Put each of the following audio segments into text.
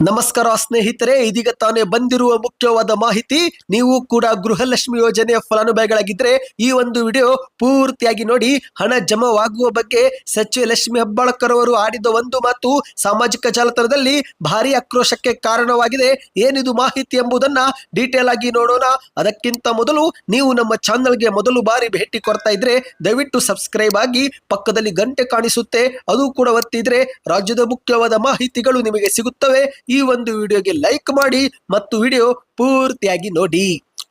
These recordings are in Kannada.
ನಮಸ್ಕಾರ ಸ್ನೇಹಿತರೆ, ಇದೀಗ ತಾನೇ ಬಂದಿರುವ ಮುಖ್ಯವಾದ ಮಾಹಿತಿ. ನೀವು ಕೂಡ ಗೃಹಲಕ್ಷ್ಮಿ ಯೋಜನೆಯ ಫಲಾನುಭವಿಗಳಾಗಿದ್ರೆ ಈ ಒಂದು ವಿಡಿಯೋ ಪೂರ್ತಿಯಾಗಿ ನೋಡಿ. ಹಣ ಜಮಾವಾಗುವ ಬಗ್ಗೆ ಸಚಿವೆ ಲಕ್ಷ್ಮಿ ಹೆಬ್ಬಾಳ್ಕರ್ ಅವರು ಆಡಿದ ಒಂದು ಮಾತು ಸಾಮಾಜಿಕ ಜಾಲತಾಣದಲ್ಲಿ ಭಾರಿ ಆಕ್ರೋಶಕ್ಕೆ ಕಾರಣವಾಗಿದೆ. ಏನಿದು ಮಾಹಿತಿ ಎಂಬುದನ್ನ ಡೀಟೇಲ್ ಆಗಿ ನೋಡೋಣ. ಅದಕ್ಕಿಂತ ಮೊದಲು ನೀವು ನಮ್ಮ ಚಾನಲ್ಗೆ ಮೊದಲು ಬಾರಿ ಭೇಟಿ ಕೊಡ್ತಾ ಇದ್ರೆ ದಯವಿಟ್ಟು ಸಬ್ಸ್ಕ್ರೈಬ್ ಆಗಿ, ಪಕ್ಕದಲ್ಲಿ ಗಂಟೆ ಕಾಣಿಸುತ್ತೆ ಅದು ಕೂಡ ಒತ್ತಿದ್ರೆ ರಾಜ್ಯದ ಮುಖ್ಯವಾದ ಮಾಹಿತಿಗಳು ನಿಮಗೆ ಸಿಗುತ್ತವೆ. ಈ ಒಂದು ವಿಡಿಯೋಗೆ ಲೈಕ್ ಮಾಡಿ ಮತ್ತು ವಿಡಿಯೋ ಪೂರ್ತಿಯಾಗಿ ನೋಡಿ.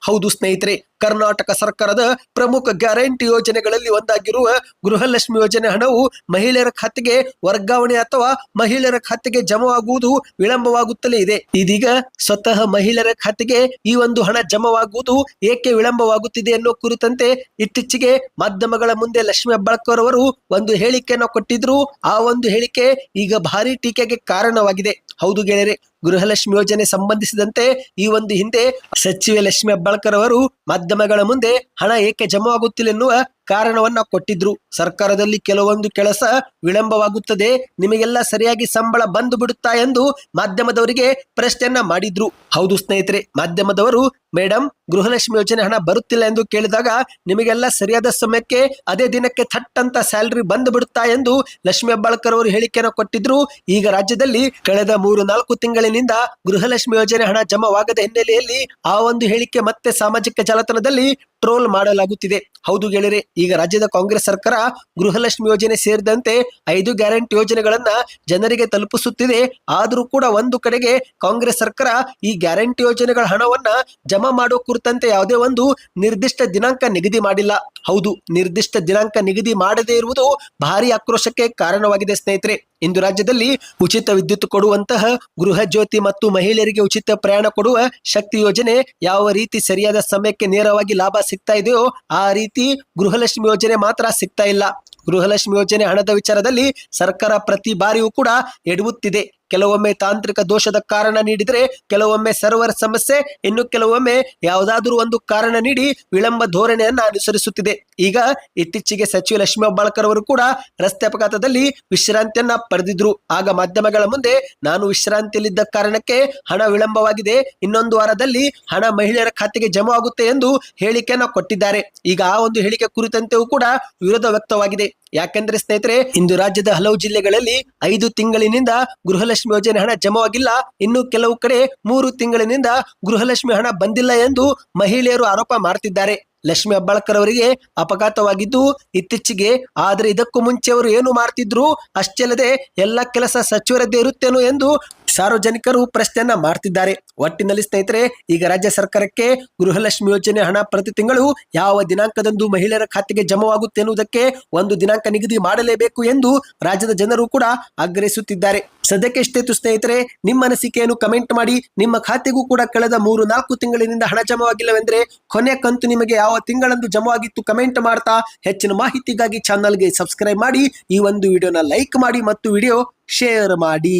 ಹೌದು ಸ್ನೇಹಿತರೆ, ಕರ್ನಾಟಕ ಸರ್ಕಾರದ ಪ್ರಮುಖ ಗ್ಯಾರಂಟಿ ಯೋಜನೆಗಳಲ್ಲಿ ಒಂದಾಗಿರುವ ಗೃಹಲಕ್ಷ್ಮಿ ಯೋಜನೆ ಹಣವು ಮಹಿಳೆಯರ ಖಾತೆಗೆ ವರ್ಗಾವಣೆ ಅಥವಾ ಮಹಿಳೆಯರ ಖಾತೆಗೆ ಜಮಾವಾಗುವುದು ವಿಳಂಬವಾಗುತ್ತಲೇ ಇದೆ. ಇದೀಗ ಸ್ವತಃ ಮಹಿಳೆಯರ ಖಾತೆಗೆ ಈ ಒಂದು ಹಣ ಜಮಾವಾಗುವುದು ಏಕೆ ವಿಳಂಬವಾಗುತ್ತಿದೆ ಎನ್ನುವ ಕುರಿತಂತೆ ಇತ್ತೀಚೆಗೆ ಮಾಧ್ಯಮಗಳ ಮುಂದೆ ಲಕ್ಷ್ಮಿ ಹೆಬ್ಬಾಳ್ಕರ್ ಅವರು ಒಂದು ಹೇಳಿಕೆಯನ್ನು ಕೊಟ್ಟಿದ್ರು. ಆ ಒಂದು ಹೇಳಿಕೆ ಈಗ ಭಾರಿ ಟೀಕೆಗೆ ಕಾರಣವಾಗಿದೆ. ಹೌದು ಗೆಳೆಯರೆ, ಗೃಹಲಕ್ಷ್ಮಿ ಯೋಜನೆ ಸಂಬಂಧಿಸಿದಂತೆ ಈ ಒಂದು ಹಿಂದೆ ಸಚಿವೆ ಲಕ್ಷ್ಮಿ ಹೆಬ್ಬಾಳ್ಕರ್ ಅವರು ಮಾಧ್ಯಮಗಳ ಮುಂದೆ ಹಣ ಏಕೆ ಜಮಾವಾಗುತ್ತಿಲ್ಲ ಎನ್ನುವ ಕಾರಣವನ್ನ ಕೊಟ್ಟಿದ್ರು. ಸರ್ಕಾರದಲ್ಲಿ ಕೆಲವೊಂದು ಕೆಲಸ ವಿಳಂಬವಾಗುತ್ತದೆ, ನಿಮಗೆಲ್ಲ ಸರಿಯಾಗಿ ಸಂಬಳ ಬಂದು ಬಿಡುತ್ತಾ ಎಂದು ಮಾಧ್ಯಮದವರಿಗೆ ಪ್ರಶ್ನೆಯನ್ನ ಮಾಡಿದ್ರು. ಹೌದು ಸ್ನೇಹಿತರೆ, ಮಾಧ್ಯಮದವರು ಮೇಡಮ್ ಗೃಹಲಕ್ಷ್ಮಿ ಯೋಜನೆ ಹಣ ಬರುತ್ತಿಲ್ಲ ಎಂದು ಕೇಳಿದಾಗ ನಿಮಗೆಲ್ಲ ಸರಿಯಾದ ಸಮಯಕ್ಕೆ ಅದೇ ದಿನಕ್ಕೆ ಥಟ್ ಅಂತ ಸ್ಯಾಲರಿ ಬಂದು ಬಿಡುತ್ತಾ ಎಂದು ಲಕ್ಷ್ಮಿ ಹೆಬ್ಬಾಳ್ಕರ್ ಅವರು ಹೇಳಿಕೆಯನ್ನು ಕೊಟ್ಟಿದ್ರು. ಈಗ ರಾಜ್ಯದಲ್ಲಿ ಕಳೆದ 3-4 ತಿಂಗಳಿನಿಂದ ಗೃಹಲಕ್ಷ್ಮಿ ಯೋಜನೆ ಹಣ ಜಮಾವಾಗದ ಹಿನ್ನೆಲೆಯಲ್ಲಿ ಆ ಒಂದು ಹೇಳಿಕೆ ಮತ್ತೆ ಸಾಮಾಜಿಕ ಜಾಲತಾಣದಲ್ಲಿ ಟ್ರೋಲ್ ಮಾಡಲಾಗುತ್ತಿದೆ. ಹೌದು ಗೆಳೆಯರೆ, ಈಗ ರಾಜ್ಯದ ಕಾಂಗ್ರೆಸ್ ಸರ್ಕಾರ ಗೃಹಲಕ್ಷ್ಮಿ ಯೋಜನೆ ಸೇರಿದಂತೆ 5 ಗ್ಯಾರಂಟಿ ಯೋಜನೆಗಳನ್ನ ಜನರಿಗೆ ತಲುಪಿಸುತ್ತಿದೆ. ಆದರೂ ಕೂಡ ಒಂದು ಕಡೆಗೆ ಕಾಂಗ್ರೆಸ್ ಸರ್ಕಾರ ಈ ಗ್ಯಾರಂಟಿ ಯೋಜನೆಗಳ ಹಣವನ್ನ ಜಮಾ ಮಾಡುವ ಕುರಿತಂತೆ ಯಾವುದೇ ಒಂದು ನಿರ್ದಿಷ್ಟ ದಿನಾಂಕ ನಿಗದಿ ಮಾಡಿಲ್ಲ. ಹೌದು, ನಿರ್ದಿಷ್ಟ ದಿನಾಂಕ ನಿಗದಿ ಮಾಡದೇ ಇರುವುದು ಭಾರಿ ಆಕ್ರೋಶಕ್ಕೆ ಕಾರಣವಾಗಿದೆ ಸ್ನೇಹಿತರೆ. ಇಂದು ರಾಜ್ಯದಲ್ಲಿ ಉಚಿತ ವಿದ್ಯುತ್ ಕೊಡುವಂತಹ ಗೃಹ ಜ್ಯೋತಿ ಮತ್ತು ಮಹಿಳೆಯರಿಗೆ ಉಚಿತ ಪ್ರಯಾಣ ಕೊಡುವ ಶಕ್ತಿ ಯೋಜನೆ ಯಾವ ರೀತಿ ಸರಿಯಾದ ಸಮಯಕ್ಕೆ ನೇರವಾಗಿ ಲಾಭ ಸಿಗ್ತಾ ಇದೆಯೋ ಆ ರೀತಿ ಗೃಹಲಕ್ಷ್ಮಿ ಯೋಜನೆ ಮಾತ್ರ ಸಿಗ್ತಾ ಇಲ್ಲ. ಗೃಹಲಕ್ಷ್ಮಿ ಯೋಜನೆ ಹಣದ ವಿಚಾರದಲ್ಲಿ ಸರ್ಕಾರ ಪ್ರತಿ ಬಾರಿಯೂ ಕೂಡ ಎಡವುತ್ತಿದೆ. ಕೆಲವೊಮ್ಮೆ ತಾಂತ್ರಿಕ ದೋಷದ ಕಾರಣ ನೀಡಿದರೆ, ಕೆಲವೊಮ್ಮೆ ಸರ್ವರ್ ಸಮಸ್ಯೆ, ಇನ್ನು ಕೆಲವೊಮ್ಮೆ ಯಾವುದಾದ್ರೂ ಒಂದು ಕಾರಣ ನೀಡಿ ವಿಳಂಬ ಧೋರಣೆಯನ್ನ ಅನುಸರಿಸುತ್ತಿದೆ. ಈಗ ಇತ್ತೀಚೆಗೆ ಸಚಿವೆ ಲಕ್ಷ್ಮಿ ಹೆಬ್ಬಾಳ್ಕರ್ ಅವರು ಕೂಡ ರಸ್ತೆ ಅಪಘಾತದಲ್ಲಿ ವಿಶ್ರಾಂತಿಯನ್ನ ಪಡೆದಿದ್ರು. ಆಗ ಮಾಧ್ಯಮಗಳ ಮುಂದೆ ನಾನು ವಿಶ್ರಾಂತಿಯಲ್ಲಿದ್ದ ಕಾರಣಕ್ಕೆ ಹಣ ವಿಳಂಬವಾಗಿದೆ, ಇನ್ನೊಂದು ವಾರದಲ್ಲಿ ಹಣ ಮಹಿಳೆಯರ ಖಾತೆಗೆ ಜಮಾ ಆಗುತ್ತೆ ಎಂದು ಹೇಳಿಕೆಯನ್ನ ಕೊಟ್ಟಿದ್ದಾರೆ. ಈಗ ಆ ಒಂದು ಹೇಳಿಕೆ ಕುರಿತಂತೆಯೂ ಕೂಡ ವಿರೋಧ ವ್ಯಕ್ತವಾಗಿದೆ. ಯಾಕೆಂದ್ರೆ ಸ್ನೇಹಿತರೆ, ಇಂದು ರಾಜ್ಯದ ಹಲವು ಜಿಲ್ಲೆಗಳಲ್ಲಿ 5 ತಿಂಗಳಿನಿಂದ ಗೃಹಲಕ್ಷ್ಮಿ ಯೋಜನೆ ಹಣ ಜಮಾವಾಗಿಲ್ಲ, ಇನ್ನು ಕೆಲವು ಕಡೆ 3 ತಿಂಗಳಿನಿಂದ ಗೃಹಲಕ್ಷ್ಮಿ ಹಣ ಬಂದಿಲ್ಲ ಎಂದು ಮಹಿಳೆಯರು ಆರೋಪ ಮಾಡ್ತಿದ್ದಾರೆ. ಲಕ್ಷ್ಮಿ ಹೆಬ್ಬಾಳ್ಕರ್ ಅವರಿಗೆ ಅಪಘಾತವಾಗಿದ್ದು ಇತ್ತೀಚೆಗೆ, ಆದ್ರೆ ಇದಕ್ಕೂ ಮುಂಚೆ ಅವರು ಏನು ಮಾಡ್ತಿದ್ರು, ಅಷ್ಟೇ ಅಲ್ಲದೆ ಎಲ್ಲ ಕೆಲಸ ಸಚಿವರದ್ದೇ ಇರುತ್ತೇನೋ ಎಂದು ಸಾರ್ವಜನಿಕರು ಪ್ರಶ್ನೆಯನ್ನ ಮಾಡ್ತಿದ್ದಾರೆ. ಒಟ್ಟಿನಲ್ಲಿ ಸ್ನೇಹಿತರೆ, ಈಗ ರಾಜ್ಯ ಸರ್ಕಾರಕ್ಕೆ ಗೃಹಲಕ್ಷ್ಮಿ ಯೋಜನೆ ಹಣ ಪ್ರತಿ ತಿಂಗಳು ಯಾವ ದಿನಾಂಕದಂದು ಮಹಿಳೆಯರ ಖಾತೆಗೆ ಜಮಾವಾಗುತ್ತೆ ಎನ್ನುವುದಕ್ಕೆ ಒಂದು ದಿನಾಂಕ ನಿಗದಿ ಮಾಡಲೇಬೇಕು ಎಂದು ರಾಜ್ಯದ ಜನರು ಕೂಡ ಆಗ್ರಹಿಸುತ್ತಿದ್ದಾರೆ. ಸದ್ಯಕ್ಕೆ ಇಷ್ಟಿತ್ತು ಸ್ನೇಹಿತರೆ, ನಿಮ್ಮ ಅನಿಸಿಕೆಯನ್ನು ಕಮೆಂಟ್ ಮಾಡಿ. ನಿಮ್ಮ ಖಾತೆಗೂ ಕೂಡ ಕಳೆದ 3-4 ತಿಂಗಳಿನಿಂದ ಹಣ ಜಮಾವಾಗಿಲ್ಲವೆಂದ್ರೆ ಕೊನೆ ಕಂತು ನಿಮಗೆ ಯಾವ ತಿಂಗಳಂದು ಜಮಾವಾಗಿತ್ತು ಕಮೆಂಟ್ ಮಾಡ್ತಾ ಹೆಚ್ಚಿನ ಮಾಹಿತಿಗಾಗಿ ಚಾನಲ್ಗೆ ಸಬ್ಸ್ಕ್ರೈಬ್ ಮಾಡಿ, ಈ ಒಂದು ವಿಡಿಯೋನ ಲೈಕ್ ಮಾಡಿ ಮತ್ತು ವಿಡಿಯೋ ಶೇರ್ ಮಾಡಿ.